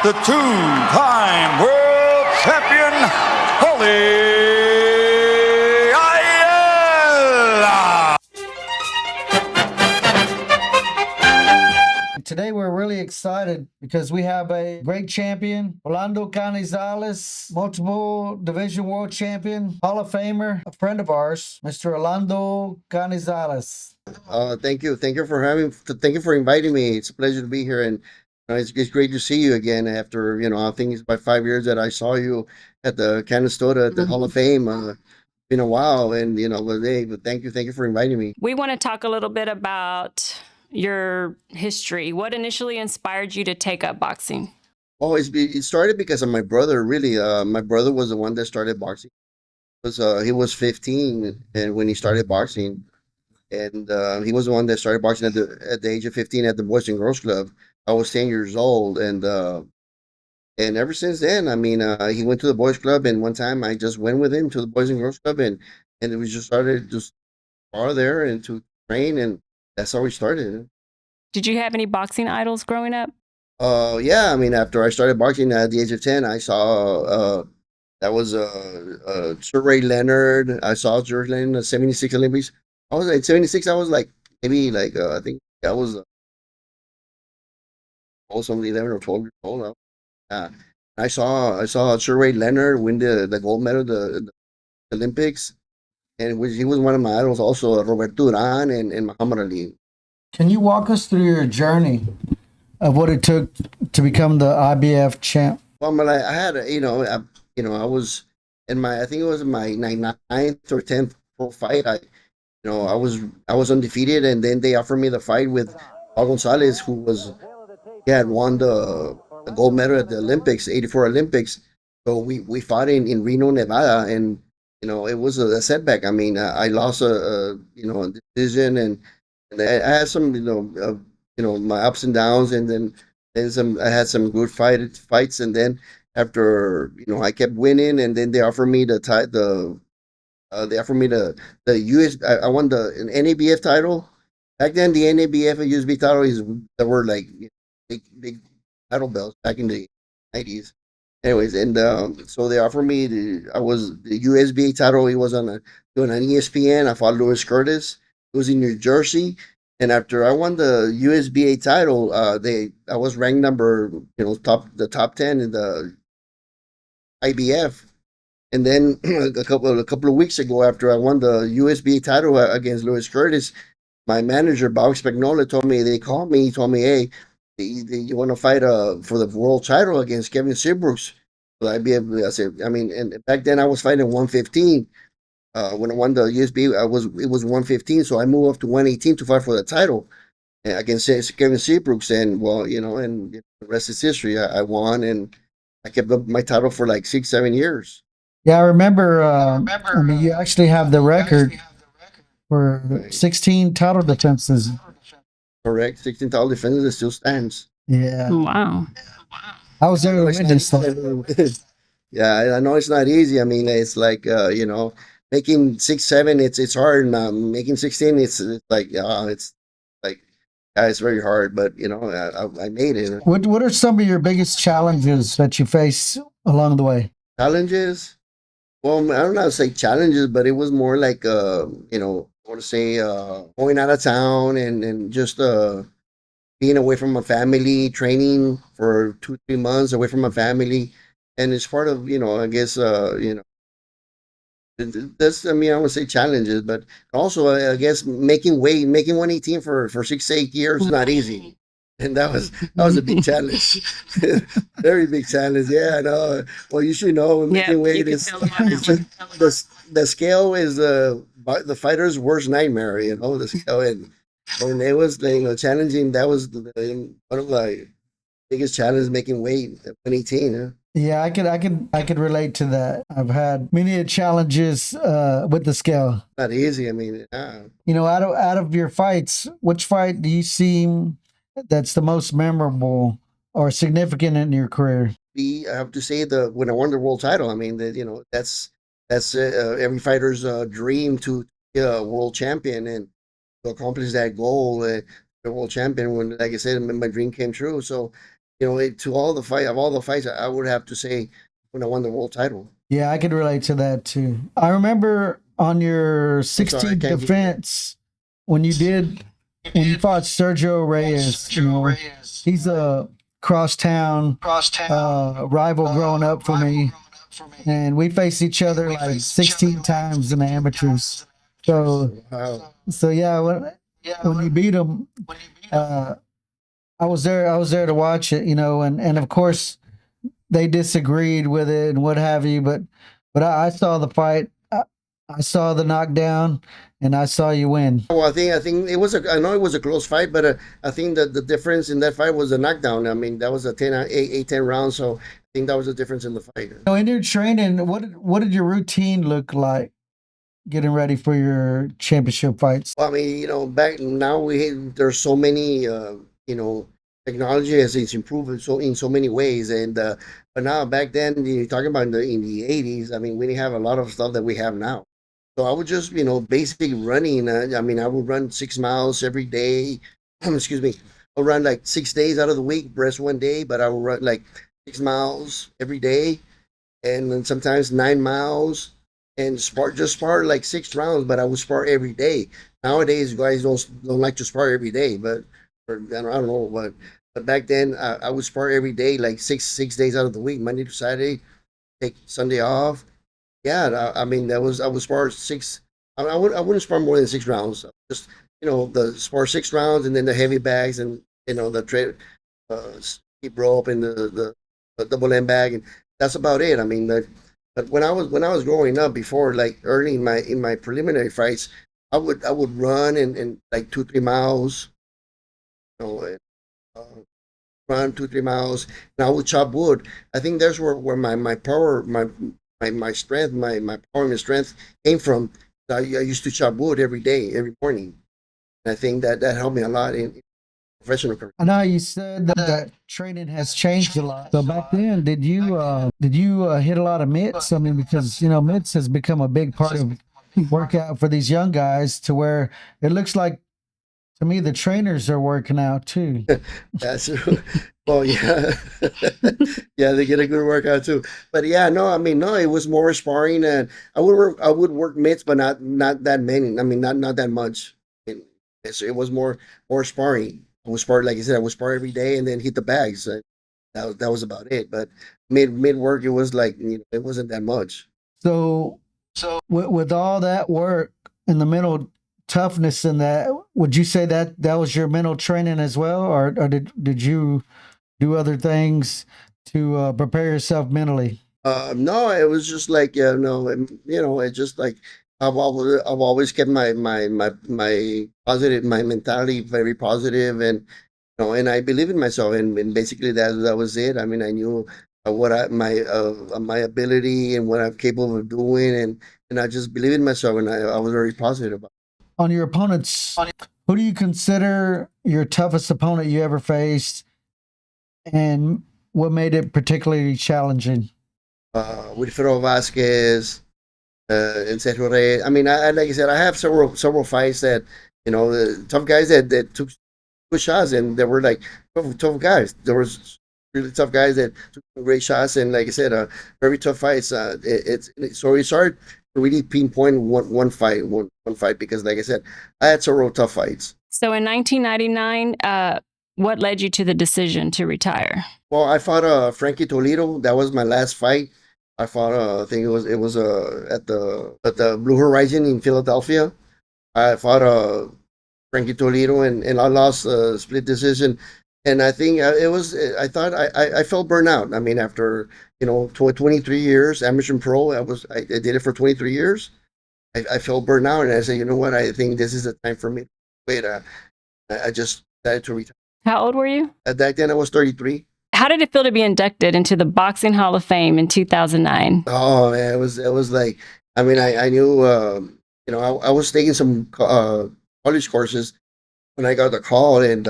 the two-time World Champion Paulie Ayala. Today we're really excited because we have a great champion, Orlando Canizales, multiple division world champion, Hall of Famer, a friend of ours, Mr. Orlando Canizales. Thank you. Thank you for inviting me. It's a pleasure to be here. And it's great to see you again after, I think it's about 5 years that I saw you at the Canastota at the Hall of Fame. Been a while. And, but thank you for inviting me. We want to talk a little bit about your history. What initially inspired you to take up boxing? Oh, it started because of my brother, really. My brother was the one that started boxing. He was 15 and when he started boxing. And he was the one that started boxing at the age of 15 at the Boys and Girls Club. I was 10 years old, and ever since then, I mean, he went to the Boys Club, and one time I just went with him to the Boys and Girls Club, and we just started just bar there and to train, and that's how we started. Did you have any boxing idols growing up? Yeah, I mean, after I started boxing at the age of 10, I saw that was Sir Ray Leonard. I saw George Leonard in the '76 Olympics. I was at 76. I was like maybe like I think I was also 11 or 12 years old. I saw Sir Ray Leonard win the gold medal the Olympics, and he was one of my idols. Also, Roberto Duran and Muhammad Ali. Can you walk us through your journey of what it took to become the IBF champ? Well, I had I was in my I think it was my ninth or 10th pro fight. I was undefeated, and then they offered me the fight with Paul Gonzalez, he had won the gold medal at the Olympics, '84 Olympics. So we fought in Reno, Nevada, and it was a setback. I mean, I lost a decision, and I had some my ups and downs, and then I had some good fights, and then after I kept winning, and then they offered me they offered me the US. I won an NABF title. Back then, the NABF and USB title there were like big title belts back in the '90s. Anyways, and so they offered me the USB title. It was doing an ESPN. I fought Louis Curtis. It was in New Jersey. And after I won the USBA title, I was ranked number the top 10 in the IBF. And then a couple of weeks ago, after I won the USB title against Louis Curtis, my manager Bob Spagnola they called me. He told me, "Hey, you want to fight for the world title against Kevin Seabrooks?" So I said, I mean, and back then I was fighting 115. When I won the USB, it was 115, so I moved up to 118 to fight for the title against Kevin Seabrooks, and and the rest is history. I won, and I kept up my title for like 6-7 years. Yeah, I remember. I mean, you actually have the record for 16 title defenses. Correct. 16 title defenses, it still stands. Yeah. Wow. I was there to witness that. Yeah, I know it's not easy. I mean, it's like making 6-7, it's hard. Making 16, it's like it's like it's very hard. But I made it. What are some of your biggest challenges that you face along the way? Challenges? Well, I don't know how to say challenges, but it was more like I want to say going out of town and just being away from my family, training for 2-3 months away from my family, and it's part of I guess that's I mean I would say challenges, but also I guess making weight, making 118 for 6-8 years is not easy. And that was a big challenge, very big challenge. Yeah, I know. Well, you should know making weight is the scale is the fighter's worst nightmare. The scale, and it was challenging. That was one of my biggest challenges, making weight at 118. Huh? Yeah, I could relate to that. I've had many challenges with the scale. Not easy. I mean, out of your fights, which fight do you seem that's the most memorable or significant in your career? I have to say when I won the world title. I mean that's every fighter's dream to be a world champion and to accomplish that goal. The world champion. When, like I said, my dream came true. So to all the fight of all the fights, I would have to say when I won the world title. Yeah, I could relate to that too. I remember on your I'm sorry, I 16th can't hear you. defense when you fought Sergio Reyes. He's a crosstown rival growing up for me, and we faced each other like 16 times in the amateurs. So Wow. so yeah, when you beat him, uh, I was there to watch it, and of course they disagreed with it and what have you, but I saw the fight. I saw the knockdown, and I saw you win. Well, I think it was I know it was a close fight, but I think that the difference in that fight was a knockdown. I mean, that was a 10 rounds, so I think that was the difference in the fight. In your training, what did your routine look like getting ready for your championship fights? Well, I mean, back now there's so many, technology has it's improved in so many ways, and but now back then you're talking about in the 80s. I mean, we didn't have a lot of stuff that we have now. So I would just, basically running. I mean, I would run 6 miles every day. Excuse me. I'll run like 6 days out of the week, rest one day, but I would run like 6 miles every day, and then sometimes 9 miles, and spar like 6 rounds, but I would spar every day. Nowadays, guys don't like to spar every day, but or, I don't know, but back then I would spar every day, like six days out of the week, Monday to Saturday, take Sunday off. Yeah, I mean I would spar six. I wouldn't spar more than 6 rounds. Just the spar 6 rounds, and then the heavy bags, and the trade, steep rope, and the double end bag, and that's about it. I mean, but when I was growing up, before, like early in my preliminary fights, I would run and like 2 3 miles, you know, and, uh, run 2 3 miles, and I would chop wood. I think that's where my power, my strength, my power and strength came from. I used to chop wood every day, every morning. And I think that helped me a lot in professional career. I know you said that training has changed a lot. So back then, did you hit a lot of mitts? I mean, because mitts has become a big part of workout for these young guys, to where it looks like to me the trainers are working out too. That's well, yeah, yeah, they get a good workout too. But yeah, no, I mean, no, it was more sparring, and I would work mitts, but not that many. I mean, not that much. It was more sparring. I would spar, like I said, I would spar every day, and then hit the bags. That was about it. But mid work, it was like, it wasn't that much. So with all that work and the mental toughness in that, would you say that was your mental training as well, or did you do other things to prepare yourself mentally? No, it was just like, no, it's just like I've always kept my positive, my mentality very positive, and and I believe in myself, and basically that was it. I mean, I knew what my ability and what I'm capable of doing, and I just believe in myself, and I was very positive about On your opponents, who do you consider your toughest opponent you ever faced, and what made it particularly challenging? Wilfredo Vasquez, and Sergio Reyes. I mean, like I said, I have several fights that, tough guys that took good shots, and they were like tough guys. There was really tough guys that took great shots, and like I said, very tough fights. So it's hard to really pinpoint one fight, because, like I said, I had several tough fights. So in 1999, what led you to the decision to retire? Well, I fought Frankie Toledo. That was my last fight. I fought. I think it was at the Blue Horizon in Philadelphia. I fought Frankie Toledo, and I lost a split decision. And I think it was. I thought I felt burnt out. I mean, after 23 years amateur and pro, I did it for 23 years. I felt burnt out, and I said, you know what? I think this is the time for me to quit. I just decided to retire. How old were you? At that then, I was 33. How did it feel to be inducted into the Boxing Hall of Fame in 2009? Oh man, it was like, I mean, I knew, I was taking some college courses when I got the call, and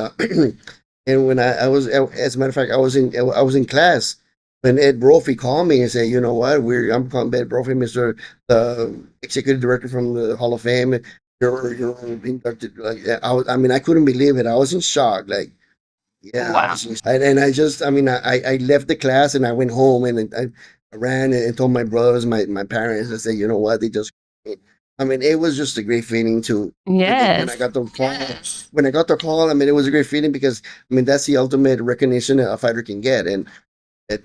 and when I was, as a matter of fact, I was in class when Ed Brophy called me and said, you know what, I'm calling Ed Brophy, Mr. the executive director from the Hall of Fame. You're inducted. Like, I mean, I couldn't believe it. I was in shock. Like, Yeah, Wow. and I just, I mean, I left the class and I went home and I ran and told my brothers, my parents. I said, you know what, they just. I mean, it was just a great feeling to. And then when I Yes. got the call, when I got the call, I mean, it was a great feeling because I mean that's the ultimate recognition a fighter can get, and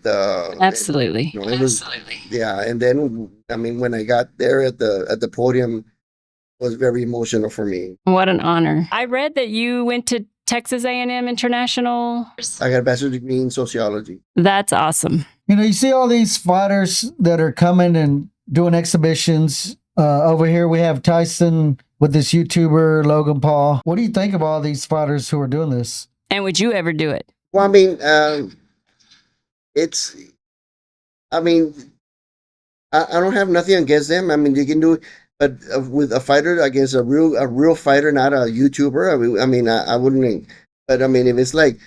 Absolutely. it was yeah. And then I mean, when I got there at the podium, it was very emotional for me. What an honor. I read that you went to Texas A&M International. I got a bachelor's degree in sociology. That's awesome. You know, you see all these fighters that are coming and doing exhibitions. Over here, we have Tyson with this YouTuber, Logan Paul. What do you think of all these fighters who are doing this? And would you ever do it? Well, I mean, it's. I mean, I don't have nothing against them. I mean, you can do it, but with a fighter against a real fighter, not a YouTuber. I wouldn't. But I mean, if it's like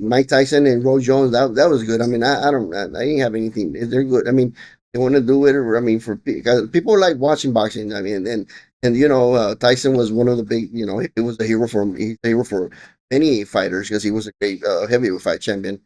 Mike Tyson and Roy Jones, that was good. I mean, I don't. I didn't have anything. They're good. I mean, they want to do it. Or, I mean, because people like watching boxing. I mean, and you know, Tyson was one of the big. You know, he was a hero for many fighters because he was a great heavyweight fight champion.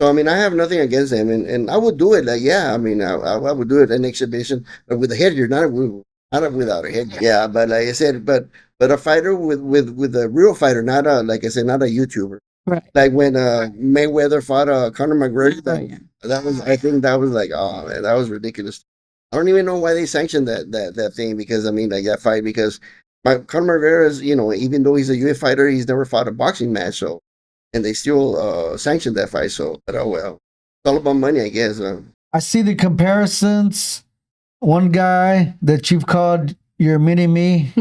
So I mean, I have nothing against them, and I would do it. Like, yeah, I mean, I would do it an exhibition, but with a headgear, not without a headgear. Yeah, but like I said, but a fighter with a real fighter, not a like I said, not a YouTuber. Right. Like when Mayweather fought Conor McGregor, Oh, yeah. that was I think that was like oh man, that was ridiculous. I don't even know why they sanctioned that thing because I mean like that fight because Conor McGregor is you know even though he's a UFC fighter, he's never fought a boxing match, so and they still sanctioned that fight. So, but oh well, it's all about money, I guess. I see the comparisons. One guy that you've called your mini me.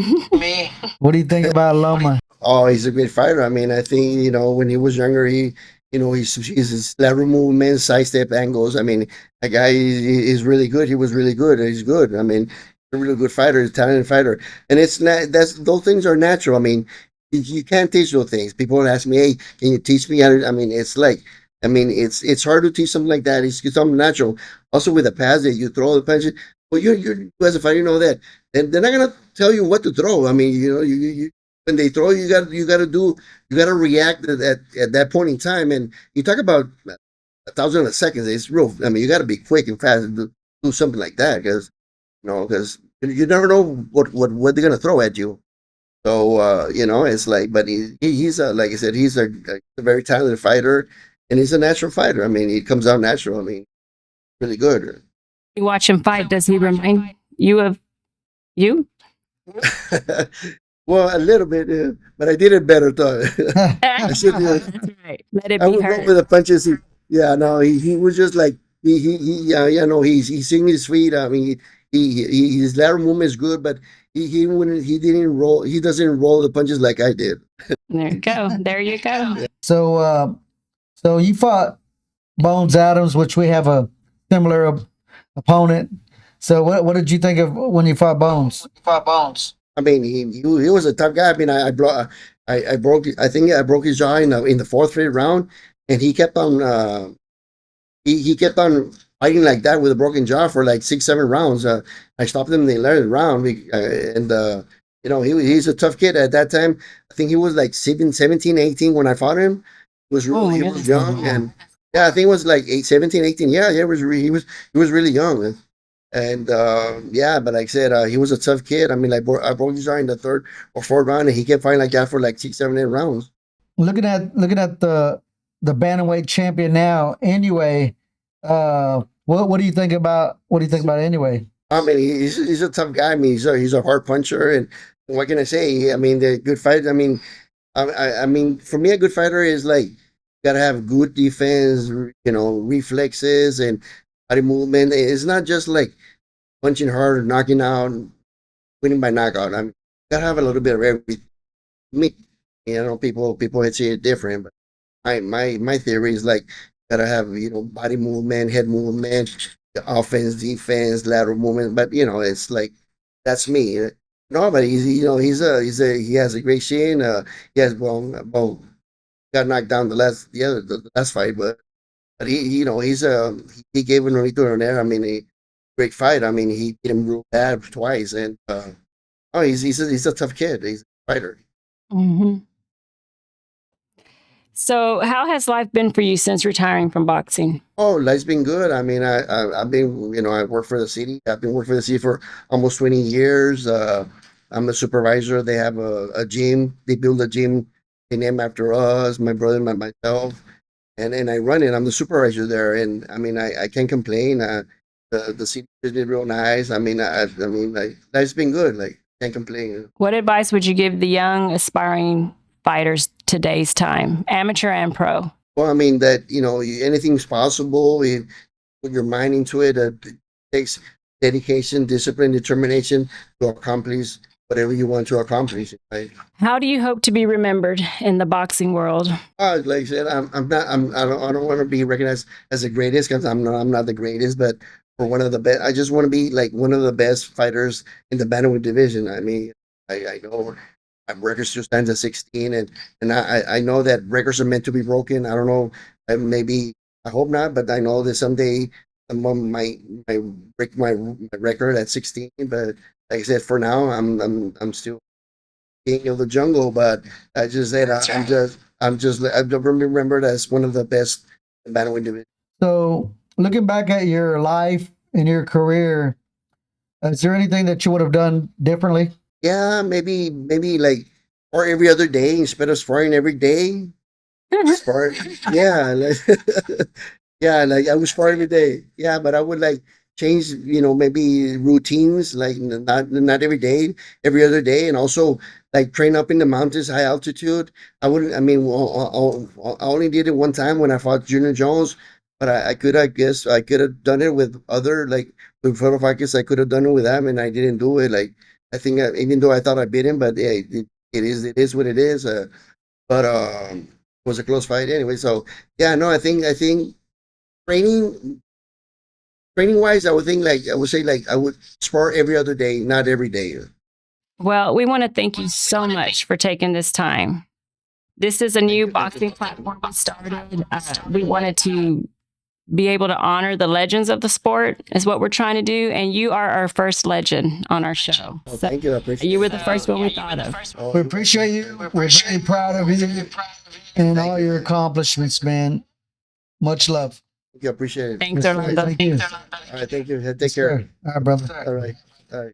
What do you think about Loma? Oh, he's a great fighter. I mean, I think you know when he was younger, you know his lateral movement, sidestep angles. I mean, that guy is really good. He was really good. He's good. I mean, a really good fighter, a talented fighter, and it's not that's those things are natural. I mean, you can't teach those things. People ask me, "Hey, can you teach me?" I mean, it's like, I mean, it's hard to teach something like that. It's something natural. Also, with a pass that you throw the punches. Well, you're as a fighter, you know that, and they're not gonna tell you what to throw. I mean, you know, you when they throw, you got to react at that point in time. And you talk about a thousand of seconds. It's real. I mean, you got to be quick and fast to do something like that because because you never know what they're gonna throw at you. So you know, it's like, but he's a like I said, he's a very talented fighter, and he's a natural fighter. I mean, he comes out natural. I mean, really good. You watch him fight. Does he remind you of you? Well, a little bit, but I did it better. Though. I should do it. That's right. Let it I be would go heard. with the punches. Yeah, no, he was just like yeah, no, he's seeing his feet. I mean, his lateral movement is good, but he didn't roll. He doesn't roll the punches like I did. There you go. There you go. So, so you fought Bones Adams, which we have a similar opponent. So, what did you think of when you fought Bones? I mean, he was a tough guy. I mean, I broke. I think I broke his jaw in the fourth, fifth round, and he kept on. He kept on fighting like that with a broken jaw for like 6, 7 rounds. I stopped him in the 11th round, and you know he's a tough kid at that time. I think he was like 17, 18 when I fought him. He was really, he was young, and yeah, I think it was like 17, 18. Yeah, he was really young. And yeah, but like I said, he was a tough kid. I mean, like I broke his jaw in the third or fourth round, and he kept fighting like that for like 6, 7, 8 rounds. Looking at the bantamweight champion now, Inoue. What do you think about Inoue? I mean, he's a tough guy. I mean, he's a hard puncher, and what can I say? I mean, the good fight. I mean, I mean, for me, a good fighter is like gotta have good defense, you know, reflexes and body movement. It's not just like punching hard, knocking out, winning by knockout. I mean, gotta have a little bit of everything. Me, you know, people see it different, but my theory is like gotta have body movement, head movement, offense, defense, lateral movement. But it's like that's me. No, but he has a great chin. He has well got knocked down the last fight, but he gave him a there. I mean, a great fight. I mean, he beat him real bad twice, and he's a tough kid. He's a fighter. Mm-hmm. So, how has life been for you since retiring from boxing? Oh, life's been good. I mean, I've been, I work for the city. I've been working for the city for almost 20 years. I'm a supervisor. They have a gym. They build a gym. They name after us, my brother and myself, and I run it. I'm the supervisor there, and I mean, I can't complain. The city has been real nice. I mean, like life's been good. Like can't complain. What advice would you give the young, aspiring fighters today's time, amateur and pro? Well, I mean that anything's possible. You put your mind into it. It takes dedication, discipline, determination to accomplish whatever you want to accomplish. Right? How do you hope to be remembered in the boxing world? Like I said, I'm not. I don't want to be recognized as the greatest because I'm not the greatest, but for one of the best. I just want to be like one of the best fighters in the bantamweight division. I mean, I know my record still stands at 16, and I know that records are meant to be broken. I don't know. Maybe I hope not, but I know that someday someone might break my record at 16. But like I said, for now, I'm still king of the jungle. But I just said I'm remembered as one of the best in bantamweight division. So, looking back at your life and your career, is there anything that you would have done differently? Yeah, maybe like or every other day instead of sparring every day. Spar, yeah, like yeah, like I would spar every day. Yeah, but I would like change, maybe routines, like not every day, every other day, and also like train up in the mountains, high altitude. I wouldn't. I mean, I only did it one time when I fought Junior Jones, but I guess, I could have done it with other like with fellow fighters. I could have done it with them, and I didn't do it. Like I think even though I thought I beat him, but yeah, it is what it is. But it was a close fight anyway. So yeah, no, I think training training wise, I would say like I would spar every other day, not every day. Well, we want to thank you so much for taking this time. This is a new boxing platform we started. We wanted to be able to honor the legends of the sport is what we're trying to do. And you are our first legend on our show. Oh, thank you. I appreciate You were it. the first one we thought of. We appreciate you. We're very proud of you and all your accomplishments, man. Much love. Thank you. I appreciate it. Thanks, Yes, sir. Orlando. Thank you. All right. Thank you. Take Yes, care. sir. All right, brother. All right. All right.